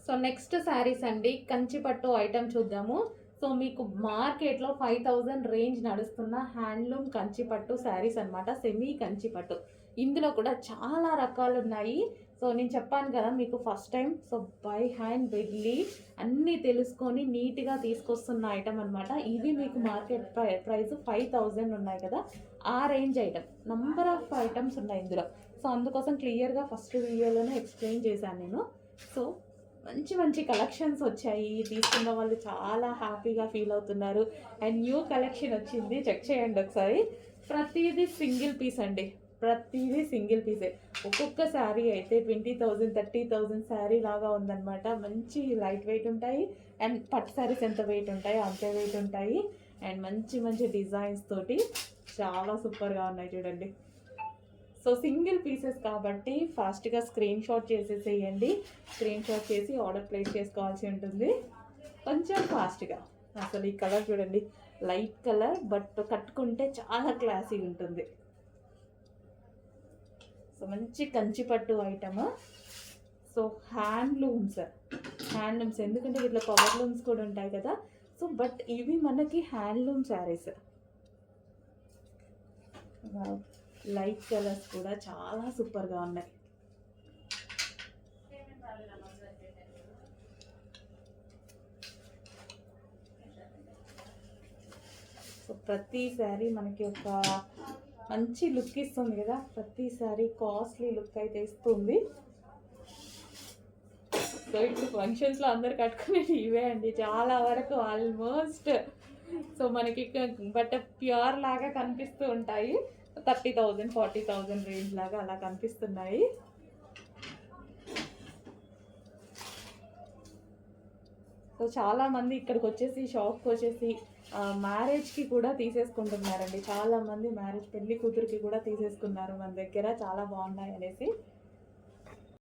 So next saris అండి, కంచిపట్టు item చూద్దాము. So మీకు మార్కెట్లో 5000 రేంజ్ నడుస్తున్న హ్యాండ్లూమ్ కంచిపట్టు శారీస్ అనమాట, సెమీ కంచిపట్టు. ఇందులో కూడా చాలా రకాలు ఉన్నాయి. సో నేను చెప్పాను కదా మీకు first time, so by hand వెళ్ళి అన్నీ తెలుసుకొని నీట్గా తీసుకొస్తున్న ఐటమ్ అనమాట. ఇవి మీకు మార్కెట్ ప్రైస్ 5000 ఉన్నాయి కదా, ఆ range item. Number of items ఉన్నాయి ఇందులో. సో అందుకోసం క్లియర్గా ఫస్ట్ వీడియోలోనే ఎక్స్ప్లెయిన్ చేశాను నేను. సో మంచి మంచి కలెక్షన్స్ వచ్చాయి, తీసుకున్న వాళ్ళు చాలా హ్యాపీగా ఫీల్ అవుతున్నారు. అండ్ న్యూ కలెక్షన్ వచ్చింది, చెక్ చేయండి ఒకసారి. ప్రతిదీ సింగిల్ పీస్ అండి, ప్రతిదీ సింగిల్ పీసే. ఒక్కొక్క శారీ అయితే 20,000 30,000 శారీ లాగా ఉందన్నమాట. మంచి లైట్ వెయిట్ ఉంటాయి. అండ్ పట్టు శారీస్ ఎంత వెయిట్ ఉంటాయి అంతే వెయిట్ ఉంటాయి. అండ్ మంచి మంచి డిజైన్స్ తోటి చాలా సూపర్గా ఉన్నాయి చూడండి. సో సింగిల్ పీసెస్ కాబట్టి ఫాస్ట్గా స్క్రీన్ షాట్ చేసేసేయండి. స్క్రీన్ షాట్ చేసి ఆర్డర్ ప్లేస్ చేసుకోవాల్సి ఉంటుంది కొంచెం ఫాస్ట్గా. అసలు ఈ కలర్ చూడండి, లైట్ కలర్, బట్ కట్టుకుంటే చాలా క్లాసీ ఉంటుంది. సో మంచి కంచిపట్టు ఐటమ్. సో హ్యాండ్లూమ్స్ ఎందుకంటే ఇట్లా పవర్ లూమ్స్ కూడా ఉంటాయి కదా. సో బట్ ఇవి మనకి హ్యాండ్లూమ్ శారీస్. లైట్ కలర్స్ కూడా చాలా సూపర్గా ఉన్నాయి. సో ప్రతి శారీ మనకి ఒక మంచి లుక్ ఇస్తుంది కదా, ప్రతి శారీ కాస్ట్లీ లుక్ అయితే ఇస్తుంది. సో ఇప్పుడు ఫంక్షన్స్లో అందరు కట్టుకునేది ఇవే అండి చాలా వరకు ఆల్మోస్ట్. సో మనకి బట్ ప్యూర్ లాగా కనిపిస్తూ ఉంటాయి. 30,000 40,000 రేంజ్ లాగా అలా కనిపిస్తున్నాయి. సో చాలామంది ఇక్కడికి వచ్చేసి షాప్కి వచ్చేసి మ్యారేజ్కి కూడా తీసేసుకుంటున్నారండి. చాలామంది మ్యారేజ్ పెళ్లి కూతురికి కూడా తీసేసుకున్నారు మన దగ్గర, చాలా బాగున్నాయి అనేసి.